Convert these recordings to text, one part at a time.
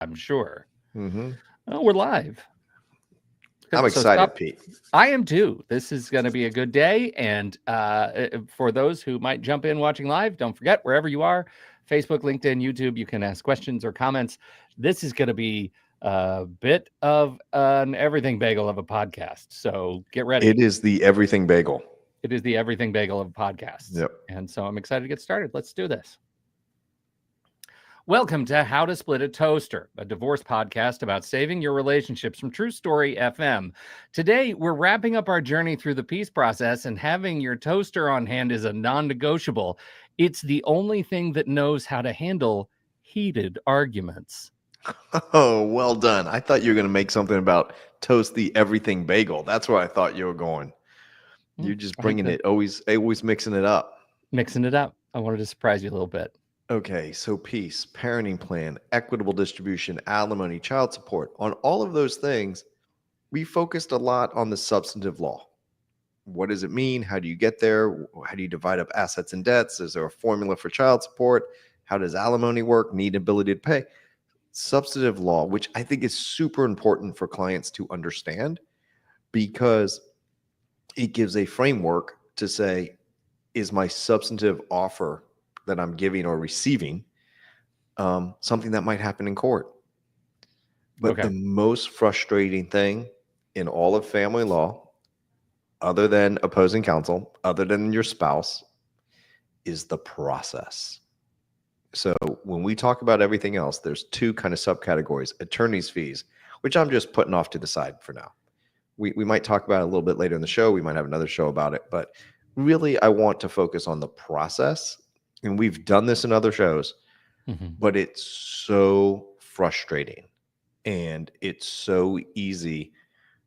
I'm sure. Mm-hmm. Oh, we're live. I'm So excited, stop. Pete. I am too. This is going to be a good day. And for those who might jump in watching live, don't forget, wherever you are, Facebook, LinkedIn, YouTube, you can ask questions or comments. This is going to be a bit of an everything bagel of a podcast. So get ready. It is the everything bagel. It is the everything bagel of podcasts. Yep. And so I'm excited to get started. Let's do this. Welcome to How to Split a Toaster, a divorce podcast about saving your relationships from True Story FM. Today, we're wrapping up our journey through the peace process, and having your toaster on hand is a non-negotiable. It's the only thing that knows how to handle heated arguments. Oh, well done. I thought you were going to make something about toast the everything bagel. That's where I thought you were going. You're just bringing it, always mixing it up. Mixing it up. I wanted to surprise you a little bit. Okay, so peace, parenting plan, equitable distribution, alimony, child support, on all of those things, we focused a lot on the substantive law. What does it mean? How do you get there? How do you divide up assets and debts? Is there a formula for child support? How does alimony work? Need ability to pay? Substantive law, which I think is super important for clients to understand, because it gives a framework to say, is my substantive offer that I'm giving or receiving something that might happen in court? But the most frustrating thing in all of family law, other than opposing counsel, other than your spouse, is the process. So when we talk about everything else, there's two kind of subcategories: attorney's fees, which I'm just putting off to the side for now. We might talk about it a little bit later in the show. We might have another show about it, but really I want to focus on the process. And we've done this in other shows, but it's so frustrating and it's so easy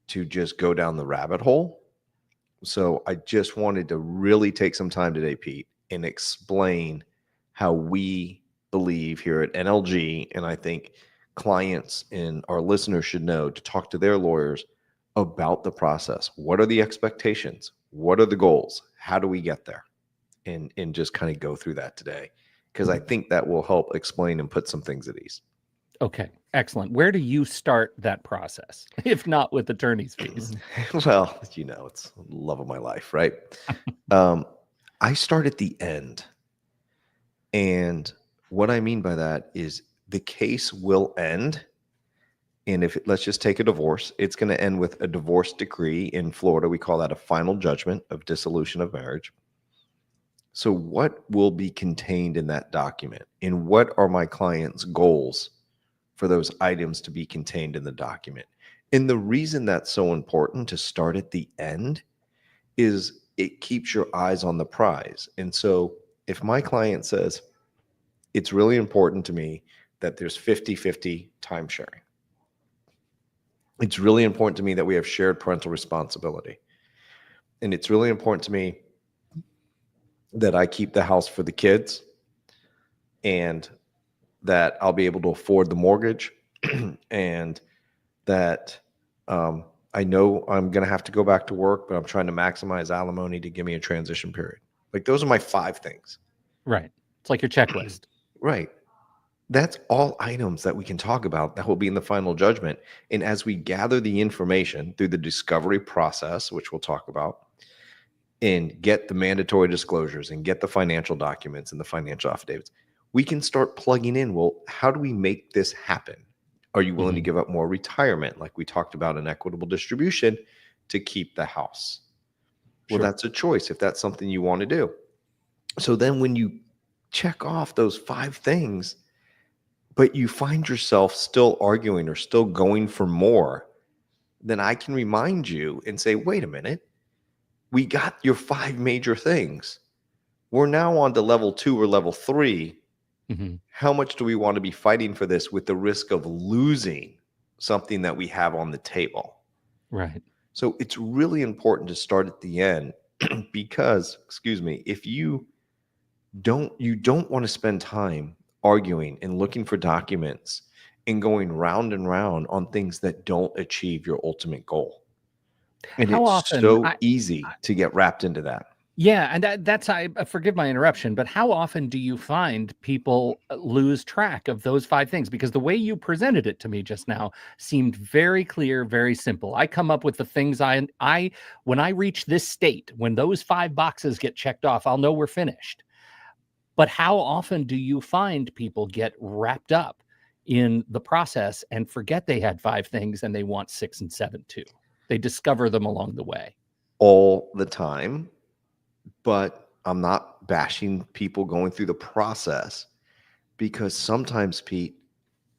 to just go down the rabbit hole. So I just wanted to really take some time today, Pete, and explain how we believe here at NLG, and I think clients and our listeners should know, to talk to their lawyers about the process. What are the expectations? What are the goals? How do we get there? And just kind of go through that today, because I think that will help explain and put some things at ease. Okay, excellent. Where do you start that process, if not with attorney's fees? Well, it's the love of my life, right? I start at the end. And what I mean by that is the case will end. And let's just take a divorce, it's going to end with a divorce decree. In Florida, we call that a final judgment of dissolution of marriage. So what will be contained in that document? And what are my client's goals for those items to be contained in the document? And the reason that's so important to start at the end is it keeps your eyes on the prize. And so if my client says, it's really important to me that there's 50-50 time sharing, it's really important to me that we have shared parental responsibility, and it's really important to me that I keep the house for the kids, and that I'll be able to afford the mortgage, and that I know I'm going to have to go back to work, but I'm trying to maximize alimony to give me a transition period. Like, those are my 5 things. Right. It's like your checklist. Right. That's all items that we can talk about that will be in the final judgment. And as we gather the information through the discovery process, which we'll talk about, and get the mandatory disclosures and get the financial documents and the financial affidavits, we can start plugging in, well, how do we make this happen? Are you willing to give up more retirement, like we talked about in equitable distribution, to keep the house? Well, that's a choice if that's something you want to do. So then when you check off those 5 things, but you find yourself still arguing or still going for more, then I can remind you and say, wait a minute, we got your 5 major things. We're now on to level 2 or level 3. How much do we want to be fighting for this with the risk of losing something that we have on the table? Right. So it's really important to start at the end because, if you don't want to spend time arguing and looking for documents and going round and round on things that don't achieve your ultimate goal. And How it's often, so easy to get wrapped into that. Yeah, and that's I forgive my interruption, but how often do you find people lose track of those 5 things? Because the way you presented it to me just now seemed very clear, very simple. I come up with the things I when I reach this state, when those 5 boxes get checked off, I'll know we're finished. But how often do you find people get wrapped up in the process and forget they had 5 things and they want 6 and 7 too? They discover them along the way. All the time, but I'm not bashing people going through the process because sometimes, Pete,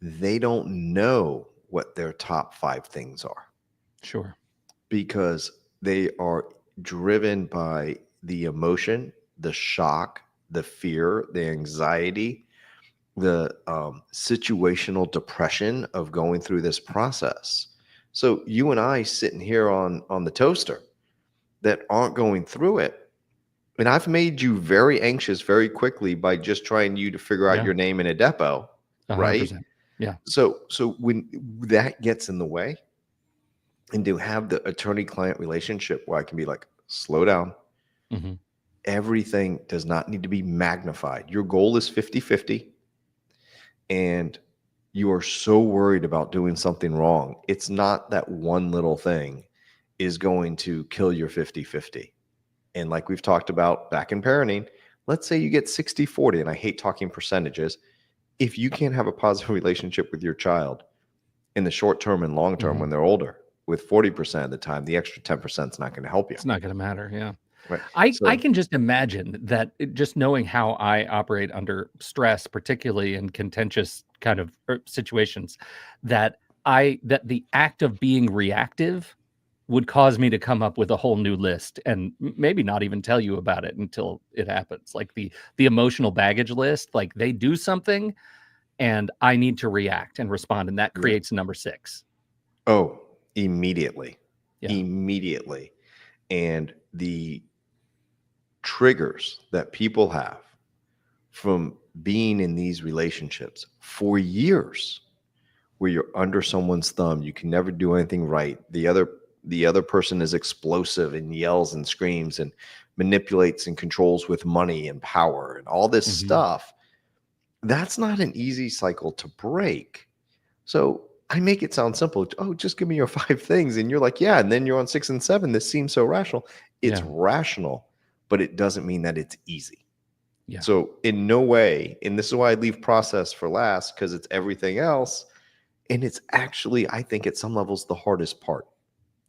they don't know what their top 5 things are Sure. because they are driven by the emotion, the shock, the fear, the anxiety, the situational depression of going through this process. So you and I sitting here on the toaster that aren't going through it, and I've made you very anxious very quickly by just trying you to figure out Yeah. your name in a depot, right? 100%. Yeah. So when that gets in the way, and to have the attorney-client relationship where I can be like, slow down. Mhm. Everything does not need to be magnified. Your goal is 50-50, and you are so worried about doing something wrong. It's not that one little thing is going to kill your 50-50. And like we've talked about back in parenting, let's say you get 60-40, and I hate talking percentages. If you can't have a positive relationship with your child in the short term and long term when they're older, with 40% of the time, the extra 10% is not going to help you. It's not gonna matter, yeah. Right. I So, can just imagine that just knowing how I operate under stress, particularly in contentious kind of situations, that that the act of being reactive would cause me to come up with a whole new list and maybe not even tell you about it until it happens. Like the emotional baggage list, like they do something and I need to react and respond, and that yeah. creates number 6. Oh, immediately. Yeah. Immediately. And the triggers that people have from being in these relationships for years where you're under someone's thumb, you can never do anything right. The other person is explosive and yells and screams and manipulates and controls with money and power and all this Mhm. stuff. That's not an easy cycle to break. So I make it sound simple. Oh, just give me your 5 things. And you're like, yeah. And then you're on 6 and 7. This seems so rational. It's Yeah. rational, but it doesn't mean that it's easy. Yeah. So in no way, and this is why I leave process for last, because it's everything else. And it's actually, I think at some levels, the hardest part,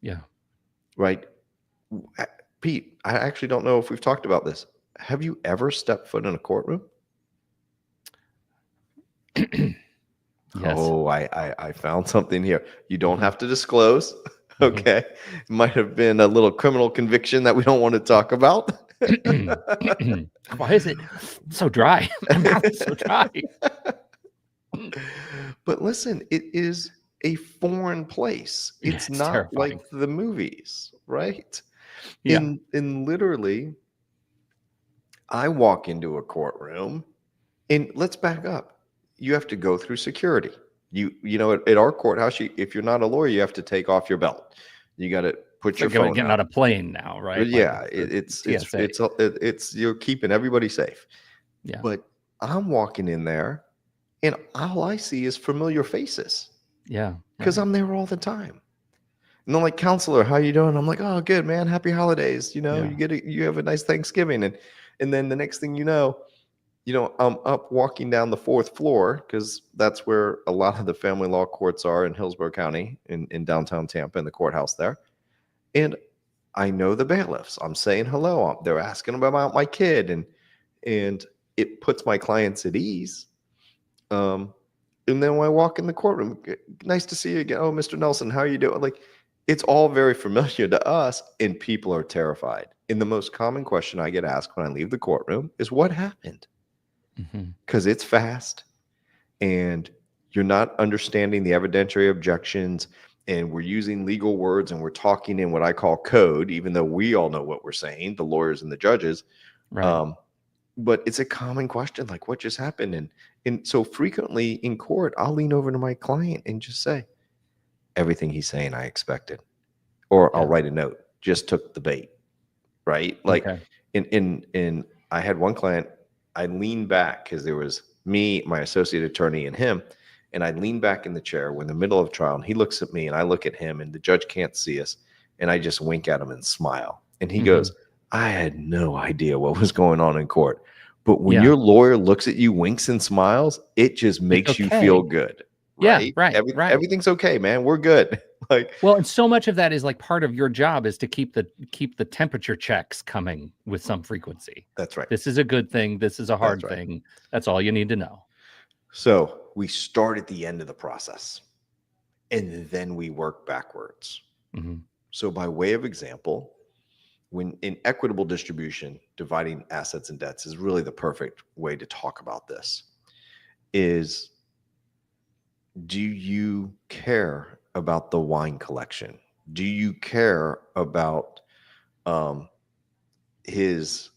Yeah. right? Pete, I actually don't know if we've talked about this. Have you ever stepped foot in a courtroom? Yes. Oh, I found something here. You don't Mhm. have to disclose. Mhm. Okay. It might have been a little criminal conviction that we don't want to talk about. Why is it so dry? My mouth is so dry. But listen, it is a foreign place. It's It's not terrifying. like the movies, right? Yeah. In literally, I walk into a courtroom, and let's back up. You have to go through security. You know, at our courthouse, if you're not a lawyer, you have to take off your belt. You got to put It's your like phone getting out. out of plane now, right? Like Yeah, it's TSA. it's you're keeping everybody safe. Yeah. But I'm walking in there, and all I see is familiar faces Yeah. because Right. I'm there all the time. And they're like, "Counselor, how you doing?" I'm like, "Oh, good, man. Happy holidays. Yeah. You have a nice Thanksgiving." And then the next thing you know, I'm up walking down the 4th floor because that's where a lot of the family law courts are in Hillsborough County in downtown Tampa in the courthouse there. And I know the bailiffs. I'm saying hello. They're asking about my kid, and it puts my clients at ease. Um, and then when I walk in the courtroom, nice to see you again. Oh, Mr. Nelson, how are you doing? Like, it's all very familiar to us, and people are terrified. And the most common question I get asked when I leave the courtroom is, "What happened?" Mhm. Because it's fast, and you're not understanding the evidentiary objections, and we're using legal words, and we're talking in what I call code, even though we all know what we're saying, the lawyers and the judges. Right. Um, but it's a common question, like, what just happened? And so frequently in court, I'll lean over to my client and just say, everything he's saying I expected. Or I'll Yeah. write a note, just took the bait, right? Like, Okay. in I had one client, I leaned back because there was me, my associate attorney, and him. And I leaned back in the chair. We're in the middle of trial, and he looks at me, and I look at him, and the judge can't see us. And I just wink at him and smile. And he goes, I had no idea what was going on in court. But when your lawyer looks at you, winks and smiles, it just makes you feel good. Right? Yeah, right. Everything's okay, man. We're good. Well, and so much of that is like part of your job is to keep the temperature checks coming with some frequency. That's right. This is a good thing. This is a hard thing. That's all you need to know. So we start at the end of the process, and then we work backwards. So by way of example, when in equitable distribution, dividing assets and debts is really the perfect way to talk about this. Is, do you care about the wine collection? Do you care about his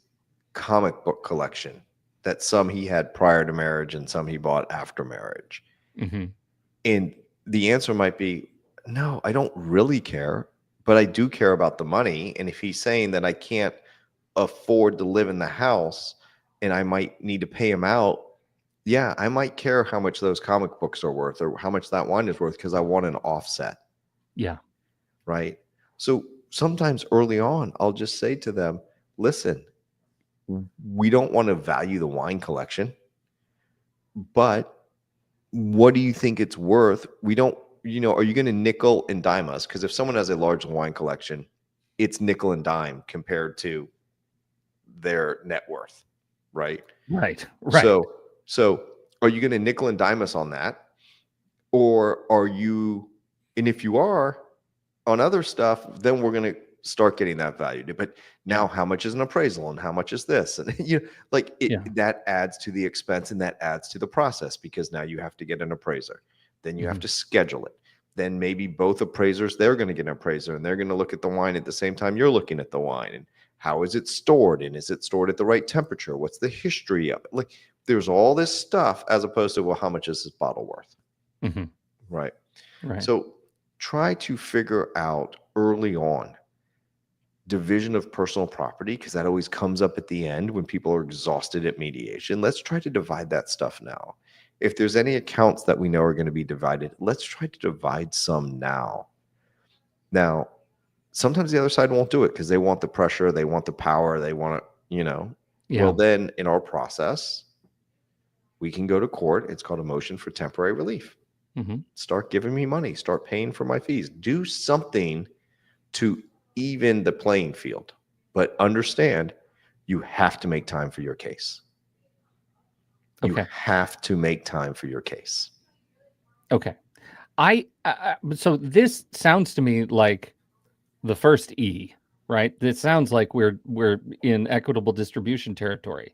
comic book collection, that some he had prior to marriage and some he bought after marriage? And the answer might be, no, I don't really care, but I do care about the money. And if he's saying that I can't afford to live in the house and I might need to pay him out, yeah, I might care how much those comic books are worth or how much that wine is worth because I want an offset. Yeah. Right. So sometimes early on, I'll just say to them, listen, we don't want to value the wine collection, but what do you think it's worth? We don't, are you going to nickel and dime us? Because if someone has a large wine collection, it's nickel and dime compared to their net worth. Right. Right. So are you going to nickel and dime us on that? Or are you, and if you are on other stuff, then we're going to start getting that value. But now how much is an appraisal and how much is this? And that adds to the expense and that adds to the process because now you have to get an appraiser. Then you have to schedule it. Then maybe both appraisers, they're going to get an appraiser and they're going to look at the wine at the same time you're looking at the wine. And how is it stored? And is it stored at the right temperature? What's the history of it? Like, there's all this stuff as opposed to, well, how much is this bottle worth? Right. So try to figure out early on division of personal property, because that always comes up at the end when people are exhausted at mediation. Let's try to divide that stuff now. If there's any accounts that we know are going to be divided, let's try to divide some now. Now, sometimes the other side won't do it because they want the pressure, they want the power, they want to, Well, then in our process, we can go to court. It's called a motion for temporary relief. Start giving me money. Start paying for my fees. Do something to even the playing field. But understand, you have to make time for your case. You have to make time for your case. Okay. So this sounds to me like the first E, right? This sounds like we're in equitable distribution territory.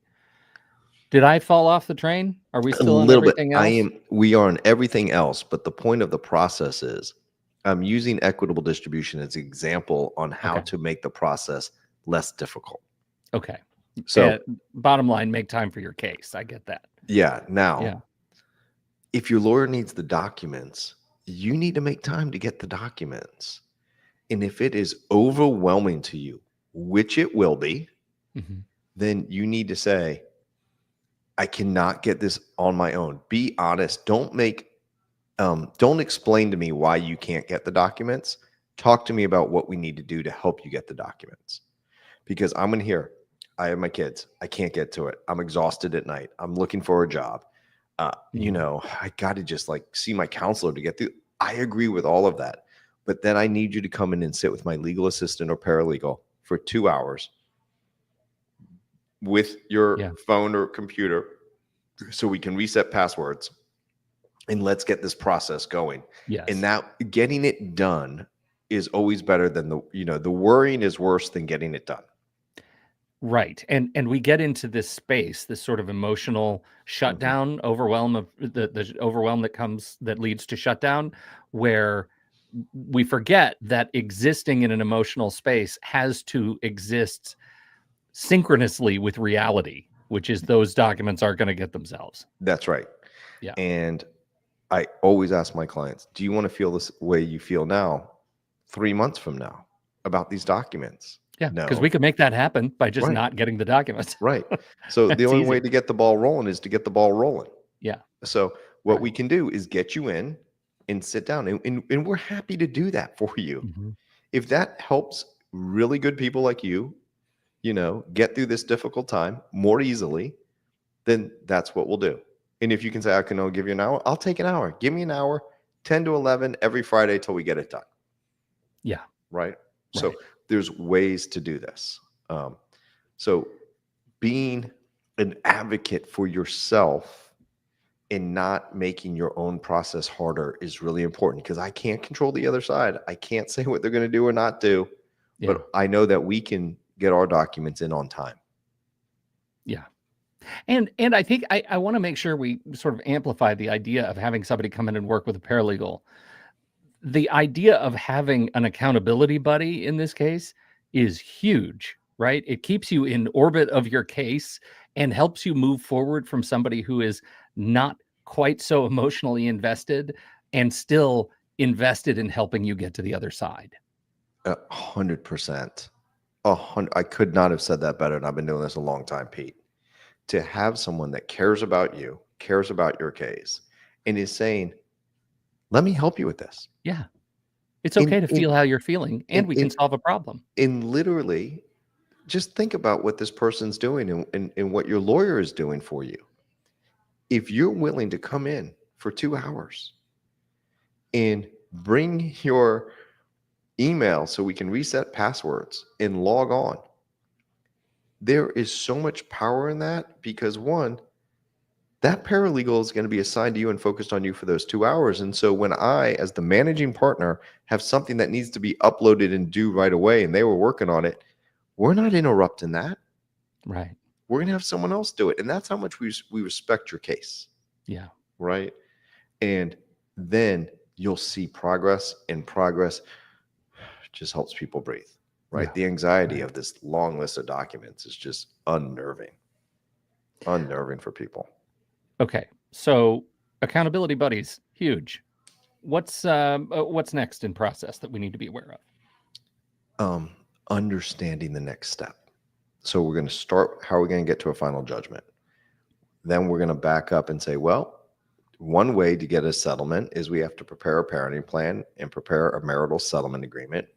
Did I fall off the train? Are we still on everything else? We are on everything else, but the point of the process is I'm using equitable distribution as an example on how to make the process less difficult. Okay. So bottom line, make time for your case. I get that. Yeah. Now, if your lawyer needs the documents, you need to make time to get the documents. And if it is overwhelming to you, which it will be, then you need to say, I cannot get this on my own. Be honest. Don't explain to me why you can't get the documents. Talk to me about what we need to do to help you get the documents. Because I'm in here. I have my kids. I can't get to it. I'm exhausted at night. I'm looking for a job. I got to just see my counselor to get through. I agree with all of that. But then I need you to come in and sit with my legal assistant or paralegal for 2 hours with your phone or computer so we can reset passwords and let's get this process going. Yes. And now getting it done is always better than the worrying is worse than getting it done. Right. And we get into this space, this sort of emotional shutdown, overwhelm of the overwhelm that leads to shutdown, where we forget that existing in an emotional space has to exist synchronously with reality, which is those documents aren't going to get themselves. That's right. Yeah. And I always ask my clients, do you want to feel this way you feel now 3 months from now about these documents? Yeah, because No. we could make that happen by just Right. not getting the documents. Right. So the That's only way easy. to get the ball rolling is to get the ball rolling. Yeah, So what we right. can do is get you in and sit down, and we're happy to do that for you. Mhm. If that helps really good people like you know, get through this difficult time more easily, then that's what we'll do. And if you can say, I can only give you an hour, I'll take an hour. Give me an hour, 10 to 11 every Friday till we get it done. Yeah, Right. So right. there's ways to do this. So being an advocate for yourself and not making your own process harder is really important, because I can't control the other side. I can't say what they're going to do or not do, Yeah, but I know that we can get our documents in on time. yeah. And I think I want to make sure we sort of amplify the idea of having somebody come in and work with a paralegal. The idea of having an accountability buddy in this case is huge, right? It keeps you in orbit of your case and helps you move forward from somebody who is not quite so emotionally invested and still invested in helping you get to the other side. 100%. I could not have said that better. And I've been doing this a long time, Pete. To have someone that cares about you, cares about your case, and is saying, let me help you with this. Yeah. It's okay to In, feel how you're feeling, and in, we can in, solve a problem. in literally, just think about what this person's doing, and what your lawyer is doing for you. If you're willing to come in for 2 hours and bring your email so we can reset passwords and log on, there is so much power in that, because one, that paralegal is going to be assigned to you and focused on you for those 2 hours. And so when I, as the managing partner, have something that needs to be uploaded and due right away, and they were working on it, we're not interrupting that. Right. We're going to have someone else do it. And that's how much we respect your case. Yeah. Right. And then you'll see progress, and progress just helps people breathe. Right. Yeah. The anxiety Right. of this long list of documents is just unnerving for people. Okay. So accountability buddies, huge. What's next in process that we need to be aware of? Understanding the next step. So we're going to start, how are we going to get to a final judgment? Then we're going to back up and say, well, one way to get a settlement is we have to prepare a parenting plan and prepare a marital settlement agreement.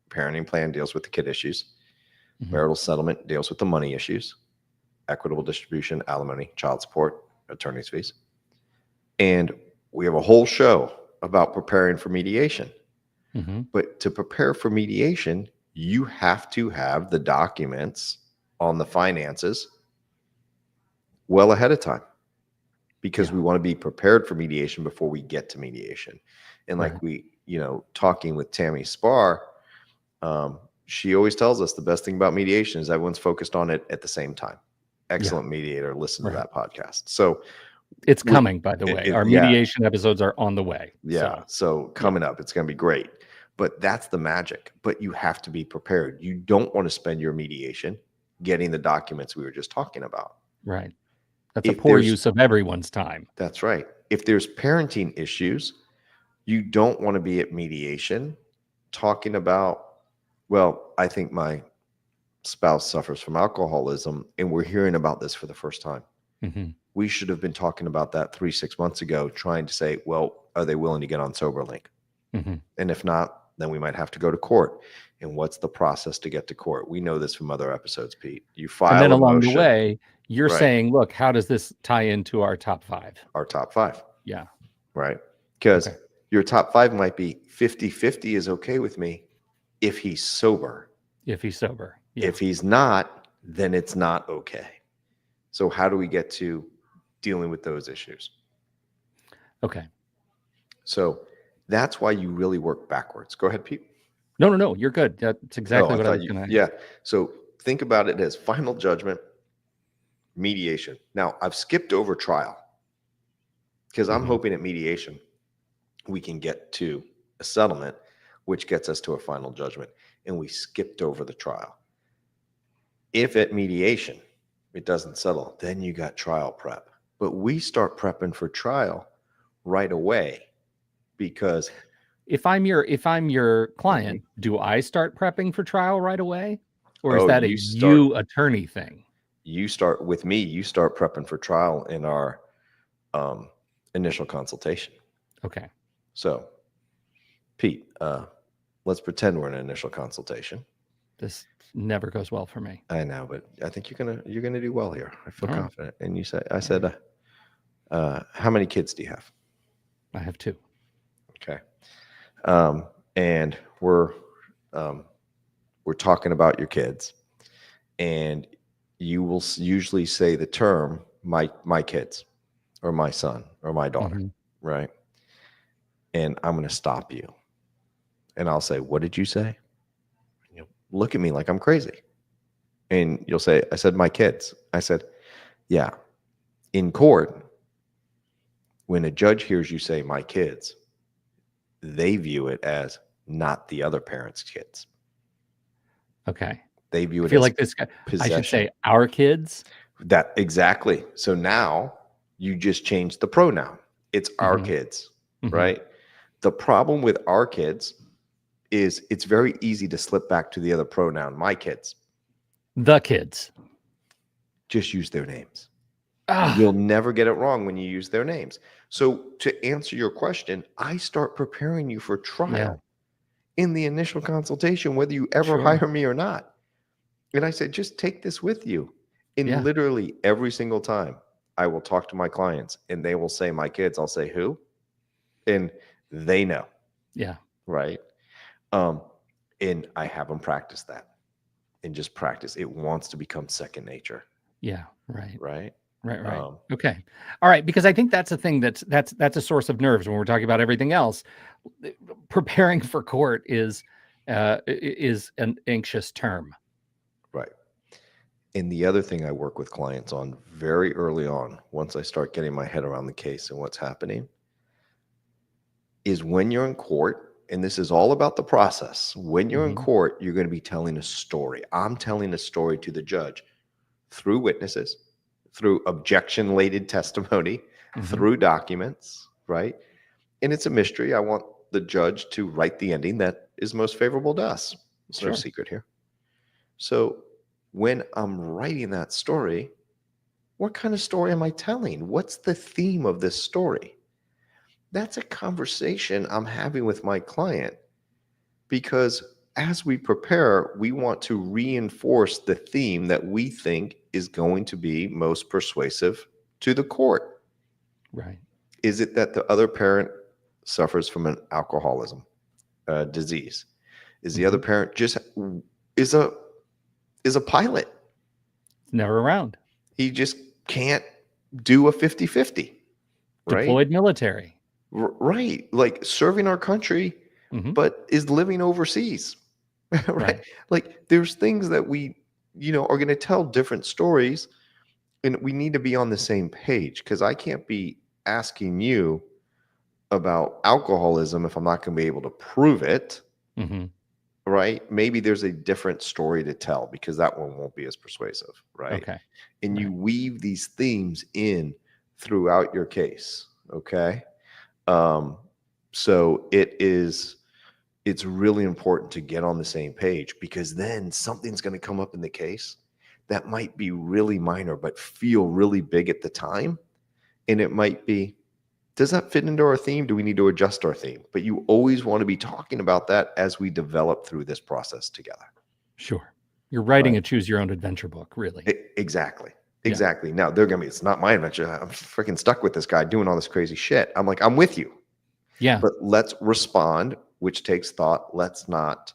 Parenting plan deals with the kid issues. Mhm. Marital settlement deals with the money issues, equitable distribution, alimony, child support, attorney's fees. And we have a whole show about preparing for mediation. Mhm. But to prepare for mediation, you have to have the documents on the finances well ahead of time, because Yeah. we want to be prepared for mediation before we get to mediation. And like Right. talking with Tammy Spar, she always tells us the best thing about mediation is everyone's focused on it at the same time. Excellent mediator. Listen to Right. that podcast. So It's we- coming, by the way. Our yeah, mediation episodes are on the way. yeah. So, So coming up, it's going to be great. But that's the magic. But you have to be prepared. You don't want to spend your mediation getting the documents we were just talking about. right. That's a If poor there's- use of everyone's time. That's right. If there's parenting issues, you don't want to be at mediation talking about, well, I think my spouse suffers from alcoholism and we're hearing about this for the first time. Mhm. We should have been talking about that 3-6 months ago, trying to say, well, are they willing to get on SoberLink? Mhm. And if not, then we might have to go to court. And what's the process to get to court? We know this from other episodes, Pete. You file And then a along motion, the way, you're Right. saying, look, how does this tie into our top 5? our top 5, Yeah. right? Because Okay. your top 5 might be 50-50 is okay with me if he's sober. If he's sober. Yeah. If he's not, then it's not okay. So how do we get to dealing with those issues? Okay. So that's why you really work backwards. Go ahead, Pete. No. You're good. That's exactly Oh, what I thought was going to. Yeah. So think about it as final judgment, mediation. Now, I've skipped over trial because I'm Mhm. hoping at mediation we can get to a settlement, which gets us to a final judgment. And we skipped over the trial. If at mediation it doesn't settle, then you got trial prep. But we start prepping for trial right away, because If I'm your client, do I start prepping for trial right away? Or is Oh, that a you attorney thing? You start with me, you start prepping for trial in our initial consultation. Okay. So, Pete, let's pretend we're in an initial consultation. This never goes well for me. I know, but I think you're gonna do well here. I feel All right. confident. And I said, how many kids do you have? I have 2. Okay. And we're talking about your kids, and you will usually say the term my kids, or my son, or my daughter, right? And I'm going to stop you, and I'll say, what did you say? And you'll look at me like I'm crazy, and you'll say, I said my kids. I said, yeah. In court, when a judge hears you say my kids, they view it as not the other parent's kids. Okay. They view I it feel as like this guy, possession. I should say our kids. That exactly. So now you just changed the pronoun. It's our kids, right? The problem with our kids is it's very easy to slip back to the other pronoun, my kids. The kids. Just use their names. You'll never get it wrong when you use their names. So to answer your question, I start preparing you for trial in the initial consultation, whether you ever hire me or not. And I said, just take this with you. And literally every single time I will talk to my clients and they will say my kids, I'll say who? And they know. Yeah. Right. And I have them practice that, and just practice. It wants to become second nature. Yeah. Right. Right. Right. Okay. All right. Because I think that's a thing that's a source of nerves when we're talking about everything else. Preparing for court is an anxious term. Right. And the other thing I work with clients on very early on, once I start getting my head around the case and what's happening, is when you're in court, and this is all about the process. When you're in court, you're going to be telling a story. I'm telling a story to the judge through witnesses, through objection-laden testimony, through documents, right? And it's a mystery. I want the judge to write the ending that is most favorable to us. There's no secret here. So when I'm writing that story, what kind of story am I telling? What's the theme of this story? That's a conversation I'm having with my client, because as we prepare, we want to reinforce the theme that we think is going to be most persuasive to the court. Right. Is it that the other parent suffers from an alcoholism disease? Is the other parent just is a pilot? Never around. He just can't do a 50-50. Right? Deployed military. Right. Like serving our country, but is living overseas. Right. Like there's things that we, are going to tell different stories, and we need to be on the same page, because I can't be asking you about alcoholism if I'm not going to be able to prove it. Right. Maybe there's a different story to tell, because that one won't be as persuasive. Right. Okay. And you weave these themes in throughout your case. Okay. So it's really important to get on the same page, because then something's going to come up in the case that might be really minor, but feel really big at the time. And it might be, does that fit into our theme? Do we need to adjust our theme? But you always want to be talking about that as we develop through this process together. Sure. You're writing a choose your own adventure book, really. Exactly. Exactly. Now they're going to be, it's not my adventure. I'm freaking stuck with this guy doing all this crazy shit. I'm like, I'm with you. Yeah. But let's respond, which takes thought. Let's not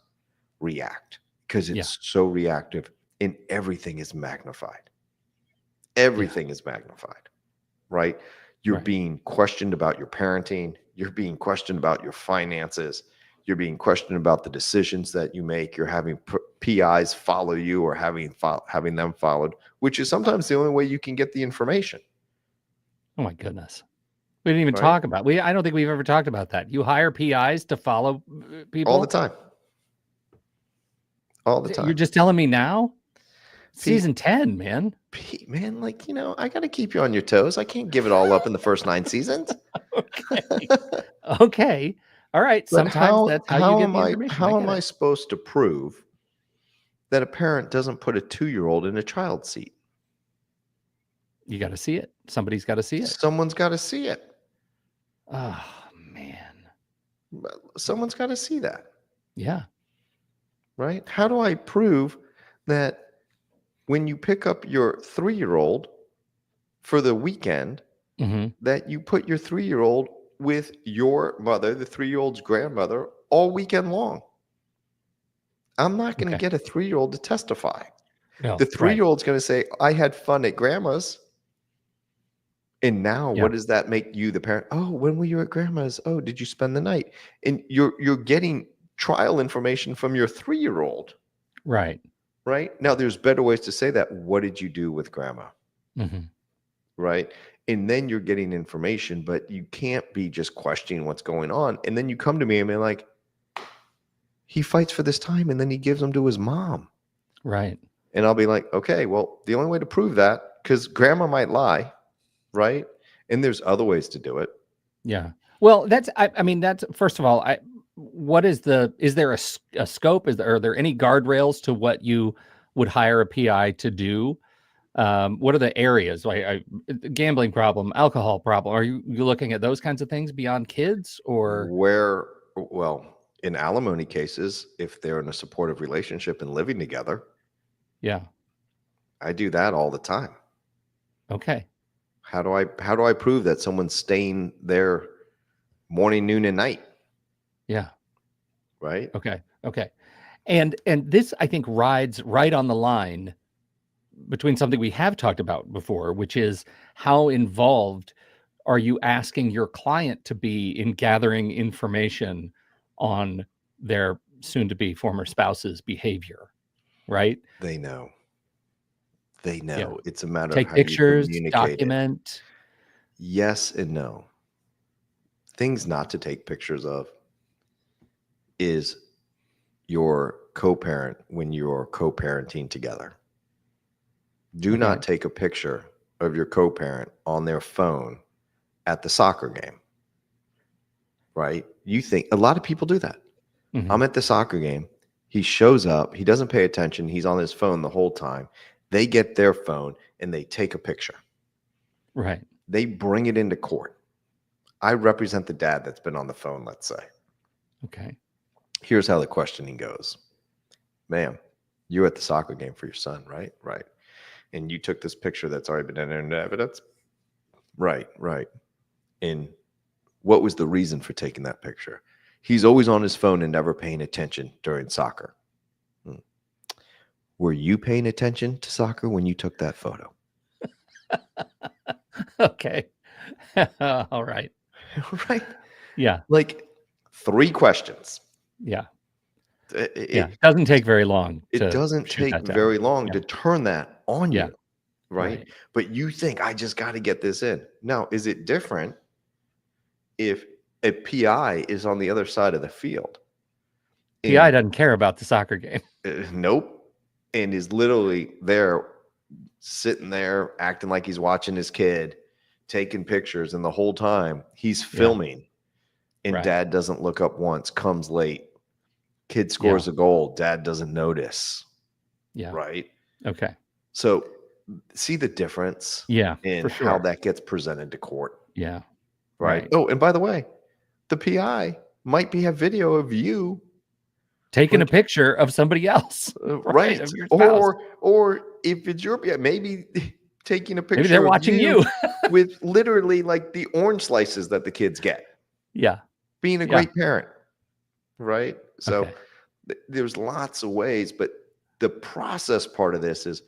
react, because it's so reactive, and everything is magnified. Everything is magnified, right? You're being questioned about your parenting. You're being questioned about your finances. You're being questioned about the decisions that you make. You're having PIs follow you, or having them followed, which is sometimes the only way you can get the information. Oh my goodness. We didn't even talk about, I don't think we've ever talked about that. You hire PIs to follow people all the time. All the time. You're just telling me now? Season 10, man. Pete, man, like, I got to keep you on your toes. I can't give it all up in the first 9 seasons. Okay. All right. But sometimes that's how you get the information. How am I supposed to prove that a parent doesn't put a 2-year-old in a child seat? You got to see it. Somebody's got to see it. Someone's got to see it. Oh, man. Someone's got to see that, Yeah. right? How do I prove that when you pick up your 3-year-old for the weekend, Hmm. that you put your 3-year-old with your mother, the 3-year-old's grandmother, all weekend long? I'm not going to Okay. get a 3-year-old to testify. No, The right. 3-year-old's going to say, I had fun at grandma's. And now Yeah. what does that make you, the parent? Oh, when were you at grandma's? Oh, did you spend the night? And you're getting trial information from your 3-year-old, Right. right? Now there's better ways to say that. What did you do with grandma? Hmm. Right? And then you're getting information, but you can't be just questioning what's going on. And then you come to me and be like, he fights for this time and then he gives them to his mom. Right. And I'll be like, okay, well, the only way to prove that, because grandma might lie, right? And there's other ways to do it. Yeah. Well, I mean, that's, first of all, what is is there a scope? Are there any guardrails to what you would hire a PI to do? What are the areas like gambling problem, alcohol problem? Are you looking at those kinds of things beyond kids or? Well, in alimony cases, if they're in a supportive relationship and living together, Yeah. I do that all the time. Okay. How do I prove that someone's staying there morning, noon, and night? Yeah. Right? Okay. Okay. And this, I think, rides right on the line between something we have talked about before, which is how involved are you asking your client to be in gathering information on their soon-to-be former spouse's behavior, right? They know. They Yeah. know. It's a matter of Take how you pictures, communicate it. document. Yes and no. Things not to take pictures of is your co-parent when you're co-parenting together. Do Okay. not take a picture of your co-parent on their phone at the soccer game, right? You think a lot of people do that. Mhm. I'm at the soccer game. He shows up. He doesn't pay attention. He's on his phone the whole time. They get their phone and they take a picture. Right. They bring it into court. I represent the dad that's been on the phone, let's say. Okay. Here's how the questioning goes. Ma'am, you're at the soccer game for your son, right? Right. And you took this picture that's already been entered into evidence? Right, right. And what was the reason for taking that picture? He's always on his phone and never paying attention during soccer. Were you paying attention to soccer when you took that photo? Okay. All right. Right? Yeah. Like 3 questions. Yeah. It, Yeah. it, It doesn't take very long it to doesn't shoot take that down. very long Yeah. to turn that on Yeah. you, right? Right. But you think, I just got to get this in. Now, is it different if a PI is on the other side of the field? PI doesn't care about the soccer game. Nope. And is literally there, sitting there, acting like he's watching his kid, taking pictures, and the whole time he's filming. And Right. dad doesn't look up once, comes late. Kid scores a goal, dad doesn't notice. Yeah. Right? Okay. So see the difference Yeah. in For how sure. that gets presented to court. Yeah. Right? Right. Oh, and by the way, the PI might have video of you Taking a like, picture of somebody else. right? Of your spouse. Or if it's your PI, maybe taking a picture Maybe they're of watching you. with literally like the orange slices that the kids get. Yeah. Being a Yeah. great parent, right? So Okay. there's lots of ways, but the process part of this is,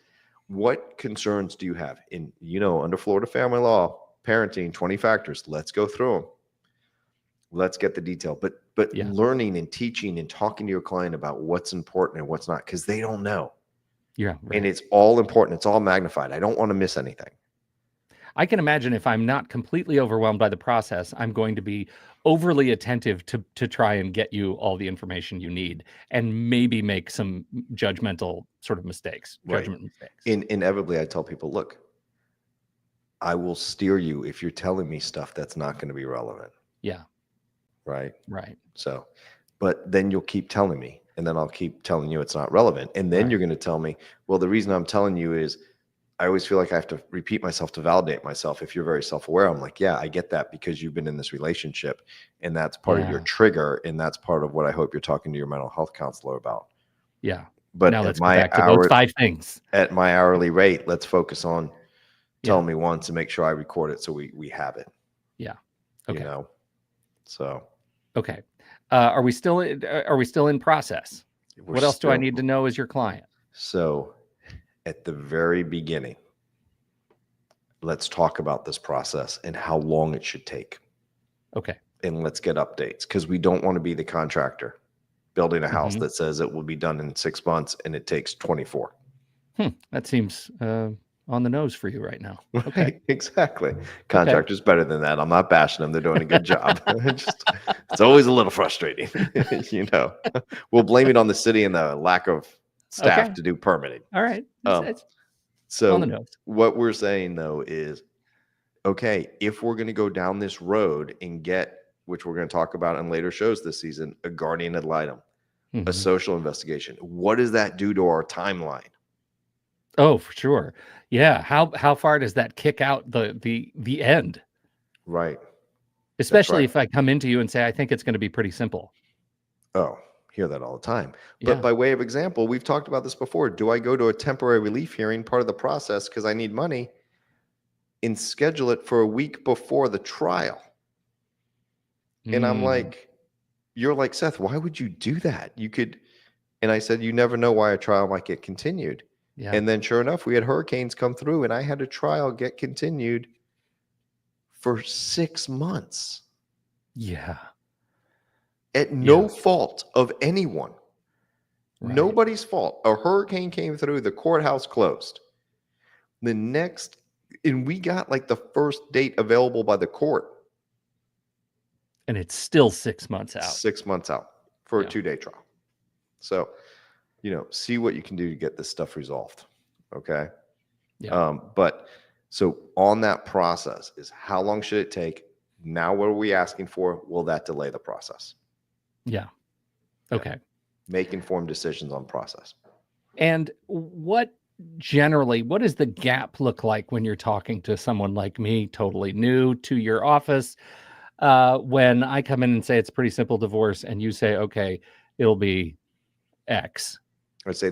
what concerns do you have? In, under Florida family law, parenting, 20 factors. Let's go through them. Let's get the detail. But Yeah. learning and teaching and talking to your client about what's important and what's not, because they don't know. Yeah. And Right. it's all important. It's all magnified. I don't want to miss anything. I can imagine if I'm not completely overwhelmed by the process, I'm going to be overly attentive to try and get you all the information you need and maybe make some judgmental sort of mistakes, Right. judgment mistakes. Inevitably, I tell people, look, I will steer you if you're telling me stuff that's not going to be relevant. Yeah. Right. Right. So, but then you'll keep telling me. And then I'll keep telling you it's not relevant. And then Right. you're going to tell me, well, the reason I'm telling you is I always feel like I have to repeat myself to validate myself. If you're very self-aware, I'm like, yeah, I get that because you've been in this relationship and that's part of your Yeah. trigger. And that's part of what I hope you're talking to your mental health counselor about. Yeah. But Now at let's go my back to those hour, 5 things. at my hourly rate, let's focus on Yeah. telling me once and make sure I record it so we have it. Yeah. You Okay. know, so Okay. Are we still in process? we're What else do I still- need to know as your client? So at the very beginning, let's talk about this process and how long it should take. Okay. And let's get updates because we don't want to be the contractor building a house Mhm. that says it will be done in 6 months and it takes 24. That seems on the nose for you right now. Okay. Right? Exactly. Contractor's better than that. I'm not bashing them. They're doing a good job. It's always a little frustrating. We'll blame it on the city and the lack of staff Okay. to do permitting. All right. It's So on the nose. what we're saying though is, okay, if we're going to go down this road and get, which we're going to talk about in later shows this season, a guardian ad litem, a Mhm. social investigation, what does that do to our timeline? Oh, for sure. Yeah. How far does that kick out the end? Right. Especially right. if I come into you and say, I think it's going to be pretty simple. Oh, hear that all the time. But Yeah. by way of example, we've talked about this before. Do I go to a temporary relief hearing, part of the process, because I need money, and schedule it for a week before the trial? And I'm Mm, like, you're like, Seth, why would you do that? You could, and I said, you never know why a trial might get continued. yeah. And then sure enough, we had hurricanes come through and I had a trial get continued for 6 months Yeah. at no Yeah. fault of anyone. Right. Nobody's fault. A hurricane came through, the courthouse closed. The next, and we got like the first date available by the court And it's still 6 months out. 6 months out for Yeah. a 2-day trial. So, see what you can do to get this stuff resolved. Okay. Yeah. But so on that process is how long should it take? Now, what are we asking for? Will that delay the process? Yeah. Okay. Make informed decisions on process. And what does the gap look like when you're talking to someone like me, totally new to your office? When I come in and say it's a pretty simple divorce, and you say, okay, it'll be X. I'd say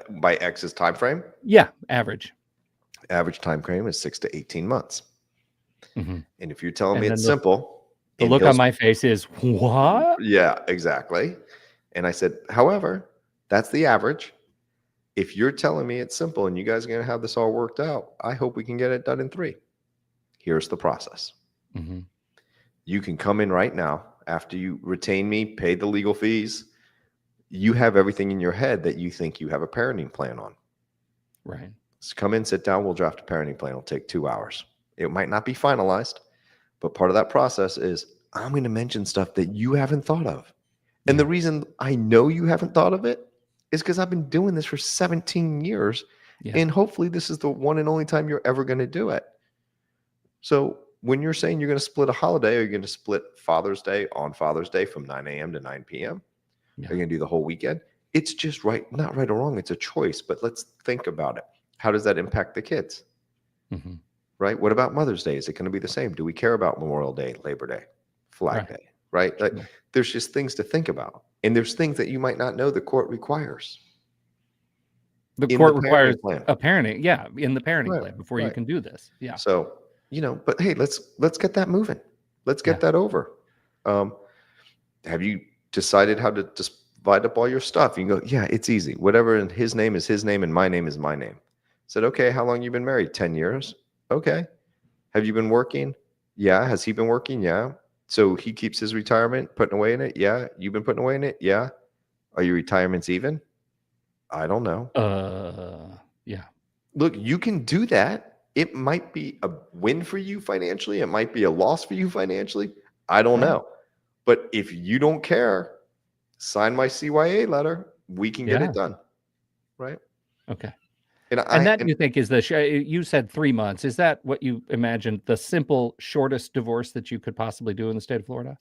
by X's time frame. Yeah, average. Average time frame is 6 to 18 months. Mhm. And if you're telling And me then it's the- simple, The and look he'll- on my face is, what? Yeah, exactly. And I said, however, that's the average. If you're telling me it's simple and you guys are going to have this all worked out, I hope we can get it done in 3. Here's the process. Mhm. You can come in right now after you retain me, pay the legal fees. You have everything in your head that you think you have a parenting plan on. Right. Just come in, sit down, we'll draft a parenting plan. It'll take 2 hours. It might not be finalized, but part of that process is I'm going to mention stuff that you haven't thought of. And the reason I know you haven't thought of it is because I've been doing this for 17 years. Yeah. And hopefully this is the one and only time you're ever going to do it. So when you're saying you're going to split a holiday, are you going to split Father's Day on Father's Day from 9 a.m. to 9 p.m.? Yeah. Are you going to do the whole weekend? It's just not right or wrong. It's a choice, but let's think about it. How does that impact the kids? Mhm. Right? What about Mother's Day? Is it going to be the same? Do we care about Memorial Day, Labor Day, Flag Right. Day? Right? Like, Sure. there's just things to think about. And there's things that you might not know the court requires. The in court the parenting requires plan. a parenting, in the parenting Right, plan before you right. can do this. Yeah. So, but hey, let's get that moving. Let's get Yeah. that over. Have you decided how to divide up all your stuff? You can go, yeah, it's easy. Whatever in his name is his name and my name is my name. Said, okay, how long you been married? 10 years. Okay. Have you been working? Yeah. Has he been working? Yeah. So he keeps his retirement, putting away in it? Yeah. You've been putting away in it? Yeah. Are your retirements even? I don't know. Yeah. Look, you can do that. It might be a win for you financially. It might be a loss for you financially. I don't Right. know. But if you don't care, sign my CYA letter. We can get Yeah. it done. Right. Okay. And And that you think is you said 3 months. Is that what you imagined the simple, shortest divorce that you could possibly do in the state of Florida?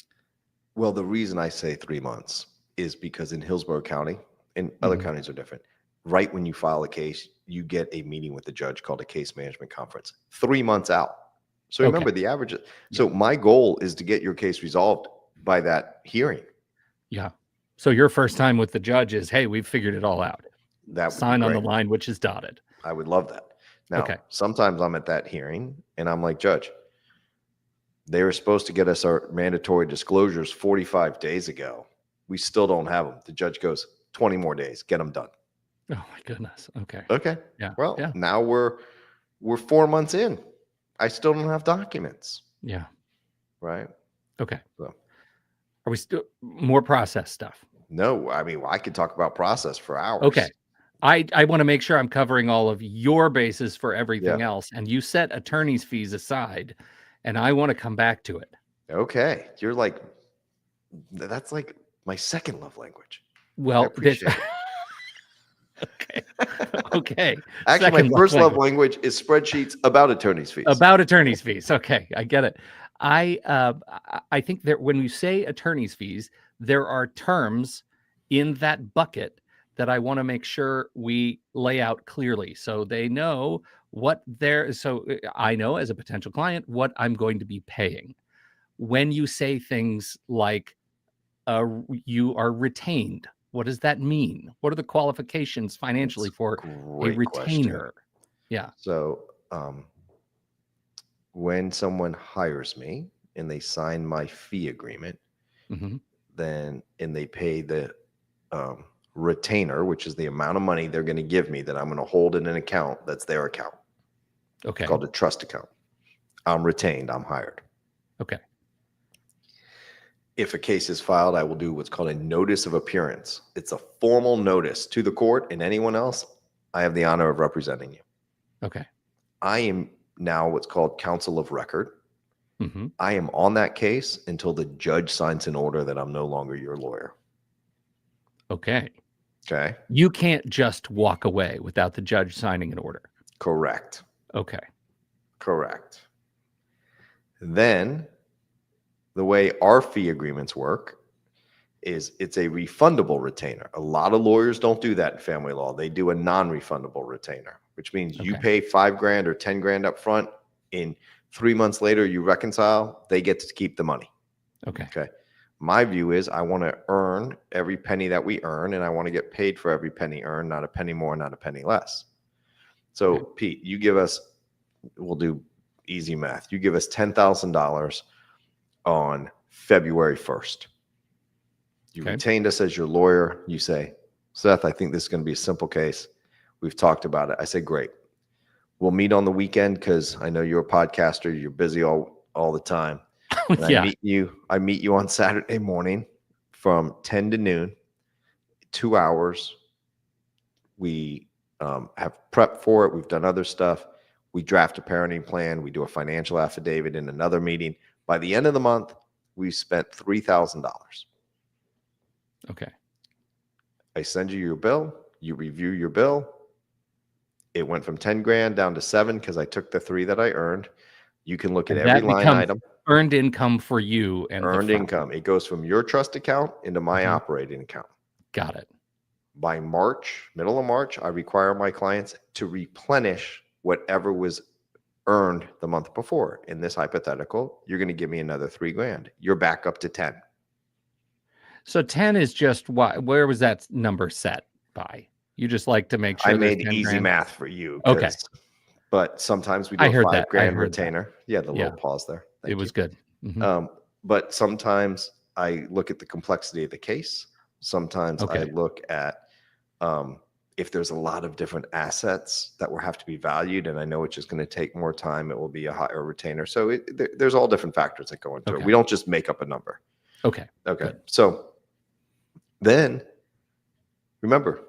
well, the reason I say 3 months is because in Hillsborough County, and other Mhm. counties are different, right when you file a case, you get a meeting with the judge called a case management conference 3 months out. So Okay. remember the average. Yeah. So my goal is to get your case resolved by that hearing. Yeah. So your first time with the judge is, hey, we've figured it all out. That would be Sign on the great. line, which is dotted. I would love that. Now, Okay. sometimes I'm at that hearing and I'm like, Judge, they were supposed to get us our mandatory disclosures 45 days ago. We still don't have them. The judge goes, 20 more days, get them done. Oh my goodness. Okay. Okay. Yeah. Well, Yeah. now we're 4 months in. I still don't have documents. Yeah. Right. Okay. So, Are we still more process stuff? no, I mean, I could talk about process for hours. Okay. I want to make sure I'm covering all of your bases for everything Yeah. else. And you set attorney's fees aside, and I want to come back to it. Okay. You're like, that's like my second love language. I Well, appreciate it. okay. Okay. Actually, my Second first love language. language is spreadsheets about attorney's fees. About attorney's fees. Okay, I get it. I think that when you say attorney's fees, there are terms in that bucket that I want to make sure we lay out clearly so they know what they're so I know as a potential client what I'm going to be paying. When you say things like you are retained, what does that mean? What are the qualifications financially for a Great question. retainer? Yeah. So, when someone hires me and they sign my fee agreement, Mhm. then and they pay the retainer, which is the amount of money they're going to give me that I'm going to hold in an account that's their account. Okay. It's called a trust account. I'm retained. I'm hired. Okay. If a case is filed, I will do what's called a notice of appearance. It's a formal notice to the court and anyone else. I have the honor of representing you. Okay. I am now what's called counsel of record. Mhm. I am on that case until the judge signs an order that I'm no longer your lawyer. Okay. Okay. You can't just walk away without the judge signing an order. Correct. Okay. Correct. Then the way our fee agreements work is it's a refundable retainer. A lot of lawyers don't do that in family law. They do a non-refundable retainer, which means you Okay. pay $5,000 or $10,000 up front. In 3 months later, you reconcile, they get to keep the money. Okay. Okay. My view is I want to earn every penny that we earn, and I want to get paid for every penny earned, not a penny more, not a penny less. So, Okay. Pete, you give us, we'll do easy math. You give us $10,000 on February 1st. You Okay. retained us as your lawyer. You say, Seth, I think this is going to be a simple case. We've talked about it. I say, great. We'll meet on the weekend because I know you're a podcaster. You're busy all the time. And Yeah. I meet you on Saturday morning from 10 to noon, 2 hours. We have prepped for it. We've done other stuff. We draft a parenting plan. We do a financial affidavit in another meeting. By the end of the month, we spent $3,000. Okay. I send you your bill. You review your bill. It went from 10 grand down to 7 because I took the 3 that I earned. You can look at And every that line becomes item. earned income for you and the Earned firm. income. It goes from your trust account into my Mhm. operating account. Got it. By March, middle of March, I require my clients to replenish whatever was earned the month before. In this hypothetical, you're going to give me another 3 grand. You're back up to 10. So 10 is just where was that number set by? You just like to make sure I there's made 10 easy grand? math for you. Okay. But sometimes we do I a heard 5 that. I grand heard that. retainer. Yeah, the Yeah. little pause there. It Thank was you. good. Mhm. But sometimes I look at the complexity of the case. Sometimes I Okay. look at if there's a lot of different assets that will have to be valued, and I know it's just going to take more time, it will be a higher retainer. So there's all different factors that go into it. Okay. We don't just make up a number. Okay. Okay. Good. So then remember,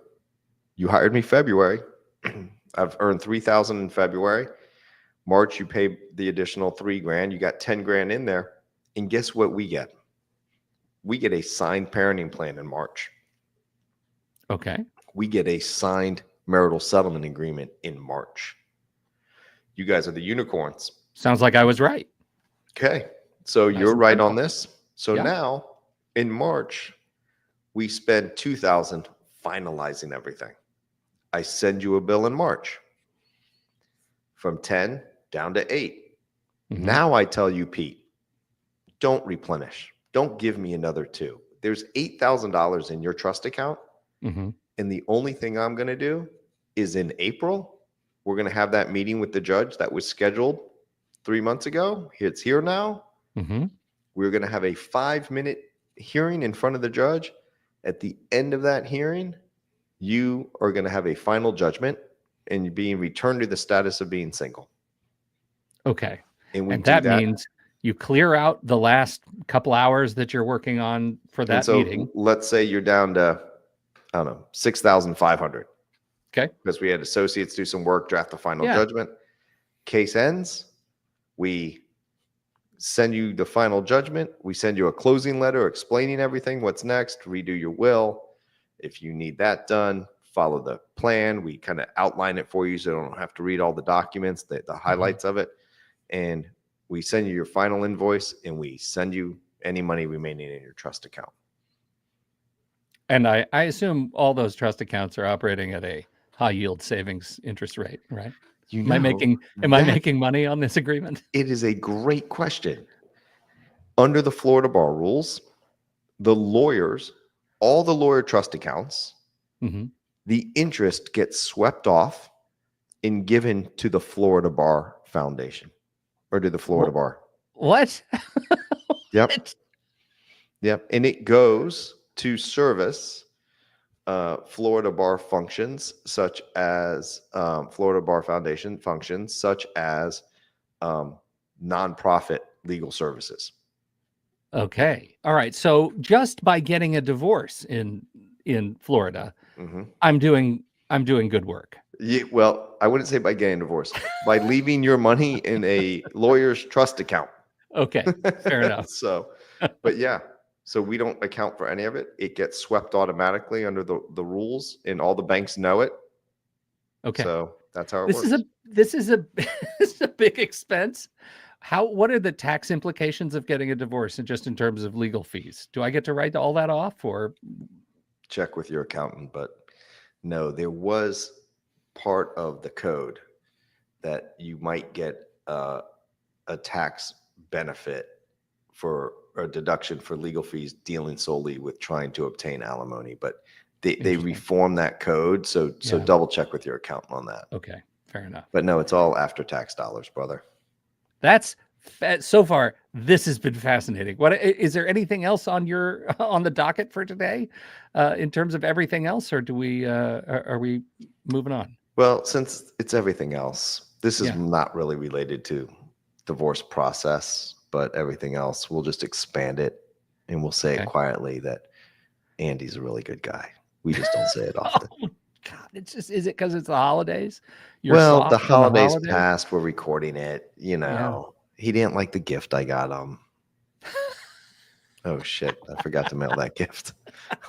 you hired me February. I've earned 3,000 in February. March, you pay the additional 3 grand. You got 10 grand in there. And guess what we get? We get a signed parenting plan in March. Okay. We get a signed marital settlement agreement in March. You guys are the unicorns. Sounds like I was right. Okay. So Nice you're and right simple. on this. So Yeah. now in March, We spend $2,000 finalizing everything. I send you a bill in March from 10 down to 8. Mhm. Now I tell you, Pete, don't replenish. Don't give me another 2. There's $8,000 in your trust account. Mhm. And the only thing I'm going to do is in April, we're going to have that meeting with the judge that was scheduled 3 months ago. It's here now. Mhm. We're going to have a 5-minute hearing in front of the judge. At the end of that hearing, you are going to have a final judgment and you're being returned to the status of being single. Okay. And we And do that that. means you clear out the last couple hours that you're working on for And that so meeting. let's say you're down to, I don't know, 6,500. Okay. Because we had associates do some work, draft the final Yeah. judgment. Case ends. We send you the final judgment. We send you a closing letter explaining everything, what's next, redo your will. If you need that done, follow the plan. We kind of outline it for you so you don't have to read all the documents, the highlights of it. And we send you your final invoice and we send you any money remaining in your trust account. And I assume all those trust accounts are operating at a high yield savings interest rate, right? Am I making money on this agreement? It is a great question. Under the Florida bar rules, the lawyers, all the lawyer trust accounts, Mhm. the interest gets swept off and given to the Florida Bar Foundation or to the Florida Bar. What? Yep. What? Yep. And it goes to service Florida Bar functions such as Florida Bar Foundation functions such as nonprofit legal services. Okay. All right. So just by getting a divorce in Florida, Mm-hmm. I'm doing good work. Yeah, well, I wouldn't say by getting divorced, by leaving your money in a lawyer's trust account. Okay. Fair enough. So, but yeah, so we don't account for any of it. It gets swept automatically under the rules, and all the banks know it. Okay. So that's how it This works. is a this is a big expense. What are the tax implications of getting a divorce, and just in terms of legal fees? Do I get to write all that off, or Check with your accountant, but no, there was part of the code that you might get a tax benefit for a deduction for legal fees dealing solely with trying to obtain alimony, but they Interesting. reformed that code. So Yeah. double check with your accountant on that. Okay, fair enough. But no, it's all after tax dollars, brother. That's so far. This has been fascinating. What is there anything else on the docket for today, in terms of everything else, or do we are we moving on? Well, since it's everything else, this is Yeah. not really related to divorce process, but everything else, we'll just expand it and we'll say Okay. it quietly that Andy's a really good guy. We just don't say it often. Oh God, is it because it's the holidays? You're Well, soft the on holidays passed. We're recording it. You know, he didn't like the gift I got him. Oh shit! I forgot to mail that gift.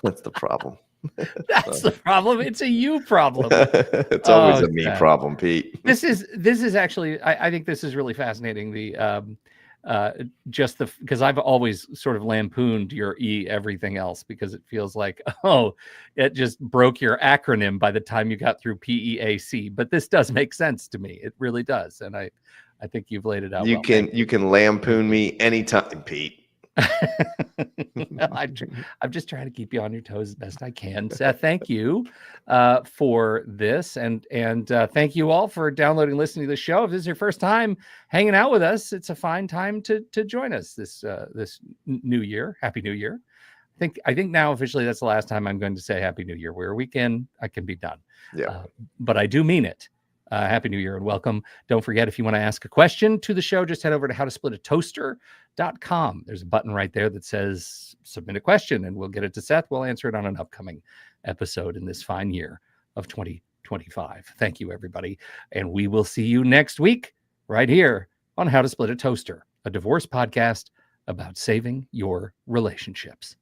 That's the problem. That's the problem. It's a you problem. It's always Oh, a me God. problem, Pete. This is actually, I think this is really fascinating. Because I've always sort of lampooned your everything else, because it feels like, oh, it just broke your acronym by the time you got through PEAC. But this does make sense to me. It really does. And I think you've laid it out. You well. you can lampoon me anytime, Pete. Well, I'm just trying to keep you on your toes as best I can. Seth, thank you for this, and thank you all for downloading and listening to the show. If this is your first time hanging out with us, it's a fine time to join us this new year. Happy New Year. I think now officially that's the last time I'm going to say Happy New Year. We're a weekend, I can be done. Yeah. But I do mean it. Happy New Year and welcome. Don't forget, if you want to ask a question to the show, just head over to howtosplitatoaster.com. There's a button right there that says submit a question, and we'll get it to Seth. We'll answer it on an upcoming episode in this fine year of 2025. Thank you, everybody. And we will see you next week right here on How to Split a Toaster, a divorce podcast about saving your relationships.